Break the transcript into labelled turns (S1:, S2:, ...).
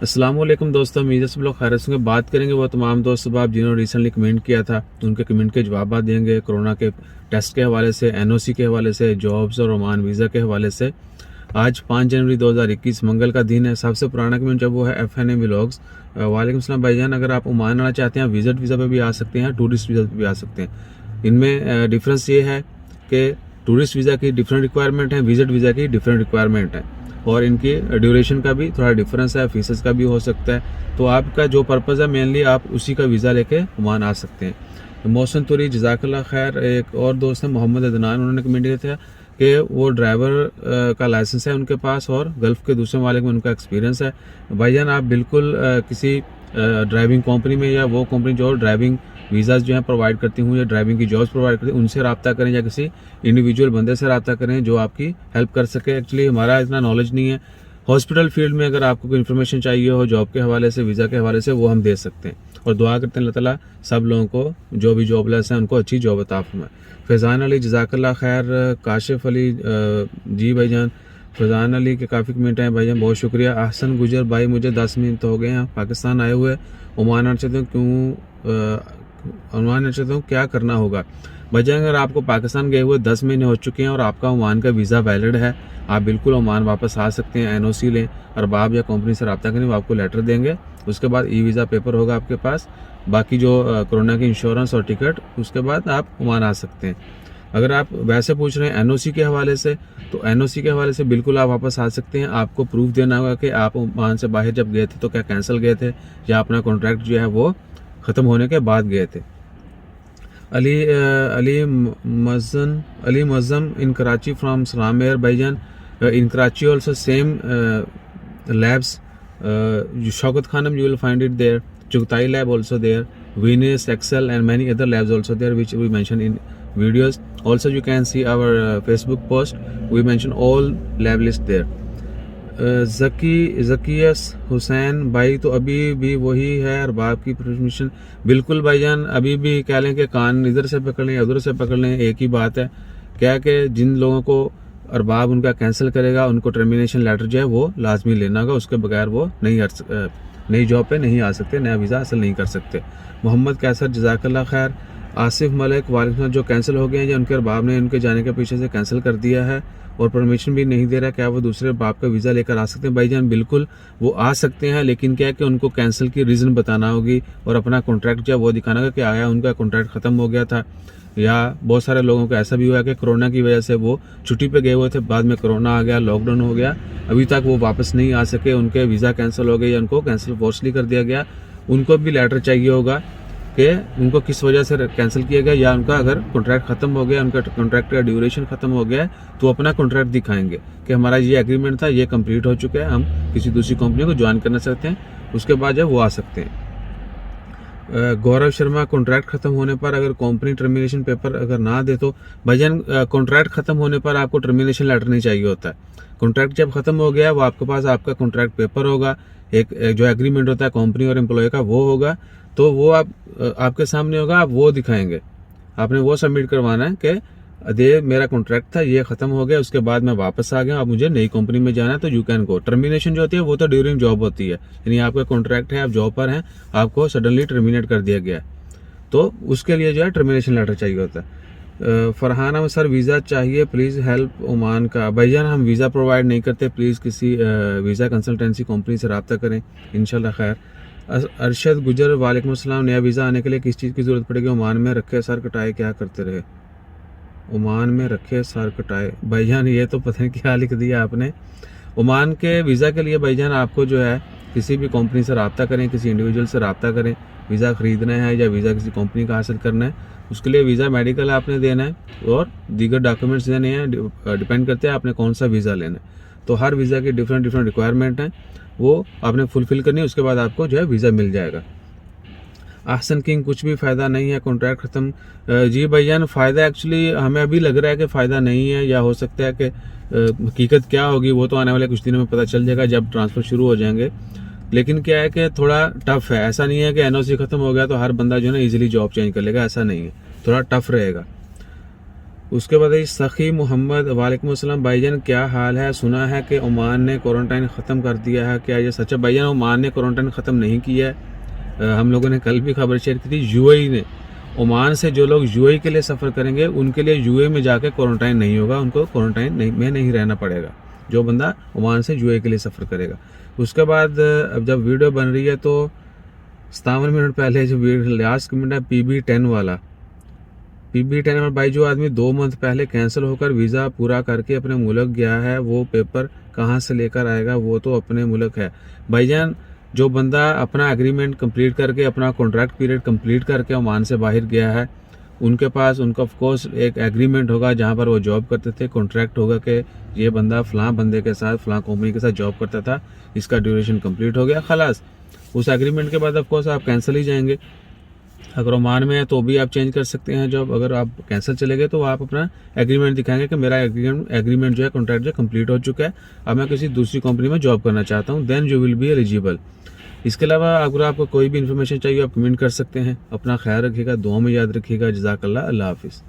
S1: अस्सलाम वालेकुम दोस्तों, मीडिया से लोग खैर से बात करेंगे वो तमाम दोस्त अब जिन्होंने रिसेंटली कमेंट किया था, उनके कमेंट के जवाब देंगे। कोरोना के टेस्ट के हवाले से, एनओसी के हवाले से, जॉब्स और ओमान वीज़ा के हवाले से। आज 5 जनवरी 2021 मंगल का दिन है। सबसे पुराना कमेंट जब वो है FNA व्लॉग्स। वालेकुम सलाम भाईजान, अगर आप ओमान आना चाहते हैं विजिट वीज़ा पे भी आ सकते हैं, टूरिस्ट वीज़ा पे भी आ सकते हैं। इनमें डिफरेंस ये है कि टूरिस्ट वीज़ा की डिफरेंट रिक्वायरमेंट है, विजिट वीज़ा की डिफरेंट रिक्वायरमेंट है और इनकी ड्यूरेशन का भी थोड़ा डिफरेंस है, फीसेस का भी हो सकता है। तो आपका जो पर्पज़ है मेनली आप उसी का वीज़ा लेके ओमान आ सकते हैं। मौसम तुरी जज़ाकल्लाह खैर। एक और दोस्त है मोहम्मद अदनान, उन्होंने कमेंट किया था कि वो ड्राइवर का लाइसेंस है उनके पास और गल्फ़ के दूसरे मालिक में उनका एक्सपीरियंस है। भाईजान आप बिल्कुल किसी ड्राइविंग कंपनी में या वो कंपनी जो ड्राइविंग वीज़ाज़ जो है प्रोवाइड करती हूँ या ड्राइविंग की जॉब्स प्रोवाइड करती हूँ, उनसे रब्ता करें या किसी इंडिविजुअल बंदे से रब्ता करें जो आपकी हेल्प कर सके। एक्चुअली हमारा इतना नॉलेज नहीं है। हॉस्पिटल फील्ड में अगर आपको कोई इन्फॉर्मेशन चाहिए हो जॉब के हवाले से, वीज़ा के हवाले से, वो हम दे सकते हैं। और दुआ करते हैं अल्लाह ताला सब लोगों को जो भी जॉबलेस हैं उनको अच्छी जॉब अता फरमाए। फैज़ान अली जज़ाकल्लाह खैर। काशिफ अली जी भाईजान, फैज़ान अली के काफ़ी कमेंट हैं भाईजान, बहुत शुक्रिया। अहसन गुजर भाई, मुझे 10 मिनट हो गए हैं पाकिस्तान आए हुए, ओमान आना चाहते हूँ, ओमान आना चाहता हूँ, क्या करना होगा? भाईजान अगर आपको पाकिस्तान गए हुए 10 महीने हो चुके हैं और आपका ओमान का वीज़ा वैलिड है, आप बिल्कुल ओमान वापस आ सकते हैं। एनओसी लें, अरबाब या कंपनी से रब्ता करें, वो आपको लेटर देंगे। उसके बाद ई वीज़ा पेपर होगा आपके पास, बाकी जो कोरोना की इंश्योरेंस और टिकट, उसके बाद आप ओमान आ सकते हैं। अगर आप वैसे पूछ रहे हैं एनओसी के हवाले से, तो एनओसी के हवाले से बिल्कुल आप वापस आ सकते हैं। आपको प्रूफ देना होगा कि आप ओमान से बाहर जब गए थे तो क्या कैंसिल गए थे या अपना कॉन्ट्रैक्ट जो है वो ख़त्म होने के बाद गए थे। अली मज़म इन कराची फ्राम सलाम एयर भाईजान। In Karachi also same labs, Shaukat Khanam, you will find it there. Chugtai lab also there, Venus, Excel and many other labs also there which we mentioned in videos. Also you can see our Facebook post, we mention all lab list there. ज़कियस हुसैन भाई, तो अभी भी वही है अरबाब की permission? बिल्कुल भाईजान, अभी भी कह लें कि कान इधर से पकड़ लें उधर से पकड़ लें, एक ही बात है। क्या कि जिन लोगों को अरबाब उनका कैंसिल करेगा उनको टर्मिनेशन लेटर जो है वो लाजमी लेना होगा, उसके बगैर वो नई जॉब पे नहीं आ सकते, नया वीज़ा हासिल नहीं कर सकते। मोहम्मद कैसर जज़ाकल्लाह खैर। आसिफ मलिक वालेकुम, जो कैंसिल हो गए हैं या उनके अरबाब ने उनके जाने के पीछे से कैंसिल कर दिया है और परमिशन भी नहीं दे रहा, क्या वो दूसरे बाप का वीज़ा लेकर आ सकते हैं? भाईजान बिल्कुल वो आ सकते हैं, लेकिन क्या है कि उनको कैंसिल की रीज़न बताना होगी और अपना कॉन्ट्रैक्ट जो है वो दिखाना होगा कि आया उनका कॉन्ट्रैक्ट ख़त्म हो गया था। या बहुत सारे लोगों को ऐसा भी हुआ कि कोरोना की वजह से वो छुट्टी पे गए हुए थे, बाद में कोरोना आ गया, लॉकडाउन हो गया, अभी तक वो वापस नहीं आ सके, उनके वीज़ा कैंसिल हो गए या उनको कैंसिल फोर्सली कर दिया गया। उनको भी लेटर चाहिए होगा कि उनको किस वजह से कैंसिल किया गया, या उनका अगर कॉन्ट्रैक्ट ख़त्म हो गया, उनका कॉन्ट्रैक्ट का ड्यूरेशन ख़त्म हो गया है, तो अपना कॉन्ट्रैक्ट दिखाएंगे कि हमारा ये एग्रीमेंट था, ये कंप्लीट हो चुका है, हम किसी दूसरी कंपनी को ज्वाइन करना चाहते हैं, उसके बाद जब वो आ सकते हैं। गौरव शर्मा, कॉन्ट्रैक्ट ख़त्म होने पर अगर कंपनी टर्मिनेशन पेपर अगर ना दे तो? भाईजान कॉन्ट्रैक्ट ख़त्म होने पर आपको टर्मिनेशन लेटर नहीं चाहिए होता है। कॉन्ट्रैक्ट जब ख़त्म हो गया वो आपके पास आपका कॉन्ट्रैक्ट पेपर होगा, एक जो एग्रीमेंट होता है कंपनी और एम्प्लॉय का वो होगा, तो वो आपके सामने होगा, आप वो दिखाएंगे, आपने वो सबमिट करवाना है कि मेरा कॉन्ट्रैक्ट था, ये ख़त्म हो गया, उसके बाद मैं वापस आ गया, अब मुझे नई कंपनी में जाना है, तो यू कैन गो। टर्मिनेशन जो होती है वो तो ड्यूरिंग जॉब होती है, यानी आपका कॉन्ट्रैक्ट है, आप जॉब पर हैं, आपको सडनली टर्मिनेट कर दिया गया, तो उसके लिए जो है टर्मिनेशन लेटर चाहिए होता है। फरहाना, सर वीज़ा चाहिए प्लीज़ हेल्प ओमान का। भाईजान हम वीज़ा प्रोवाइड नहीं करते, प्लीज़ किसी वीज़ा कंसल्टेंसी कंपनी से रब्ता करें, इंशाल्लाह खैर। अरशद गुजर, वालेकुम अस्सलाम, नया वीज़ा आने के लिए किस चीज़ की ज़रूरत पड़ेगी? ओमान में रखे सर कटाए क्या करते रहे? ओमान में रखे सर कटाए, भाईजान ये तो पता नहीं क्या लिख दिया आपने। ओमान के वीज़ा के लिए भाईजान आपको जो है किसी भी कंपनी से रब्ता करें, किसी इंडिविजुअल से रब्ता करें। वीज़ा ख़रीदना है या वीज़ा किसी कंपनी का हासिल करना है, उसके लिए वीज़ा मेडिकल आपने देना है और दीगर डॉक्यूमेंट्स देने हैं, डिपेंड करते हैं आपने कौन सा वीज़ा लेना है। तो हर वीज़ा की डिफरेंट रिक्वायरमेंट हैं, वो आपने फुलफ़िल करनी है, उसके बाद आपको जो है वीज़ा मिल जाएगा। अहसन किंग, कुछ भी फ़ायदा नहीं है कॉन्ट्रैक्ट ख़त्म? जी भाईजान, फ़ायदा एक्चुअली हमें अभी लग रहा है कि फ़ायदा नहीं है, या हो सकता है कि हकीकत क्या होगी वो तो आने वाले कुछ दिनों में पता चल जाएगा जब ट्रांसफ़र शुरू हो जाएंगे। लेकिन क्या है कि थोड़ा टफ है, ऐसा नहीं है कि एनओसी ख़त्म हो गया तो हर बंदा जो है ना ईजिली जॉब चेंज कर लेगा, ऐसा नहीं है, थोड़ा टफ रहेगा। उसके बाद है सखी मोहम्मद, वालेकुम अस्सलाम भाईजान, क्या हाल है? सुना है कि ओमान ने क्वारंटाइन ख़त्म कर दिया है, क्या ये सच है? भाईजान ओमान ने क्वारंटाइन ख़त्म नहीं किया है। हम लोगों ने कल भी खबर शेयर की थी, यूएई ने, ओमान से जो लोग यूएई के लिए सफ़र करेंगे उनके लिए यूएई में जाके क्वारंटाइन नहीं होगा, उनको क्वारंटाइन में नहीं रहना पड़ेगा, जो बंदा ओमान से यूएई के लिए सफ़र करेगा। उसके बाद अब जब वीडियो बन रही है तो 57 मिनट पहले जो लास्ट कमेंट है PB10 वाला, PB10 में भाई जो आदमी 2 मंथ पहले कैंसिल होकर वीज़ा पूरा करके अपने मुल्क गया है, वो पेपर कहाँ से लेकर आएगा? वो तो अपने मुल्क है। भाईजान जो बंदा अपना एग्रीमेंट कंप्लीट करके, अपना कॉन्ट्रैक्ट पीरियड कंप्लीट करके ओमान से बाहर गया है, उनके पास उनका ऑफकोर्स एक एग्रीमेंट होगा जहाँ पर वो जॉब करते थे, कॉन्ट्रैक्ट होगा कि ये बंदा फ़लाँ बंदे के साथ, फ़लाँ कंपनी के साथ जॉब करता था, इसका ड्यूरेशन कंप्लीट हो गया, खलास। उस एग्रीमेंट के बाद ऑफकोर्स आप कैंसिल ही जाएंगे। अगर ओमान में है तो भी आप चेंज कर सकते हैं जॉब। अगर आप कैंसिल चले गए तो आप अपना एग्रीमेंट दिखाएंगे कि मेरा एग्रीमेंट जो है, कॉन्ट्रैक्ट जो है कंप्लीट हो चुका है, अब मैं किसी दूसरी कंपनी में जॉब करना चाहता हूँ, then you will be eligible. इसके अलावा अगर आपको कोई भी इन्फॉर्मेशन चाहिए आप कमेंट कर सकते हैं। अपना ख्याल रखिएगा, दुआ में याद रखिएगा। जज़ाकल्लाह, अल्लाह हाफिज़।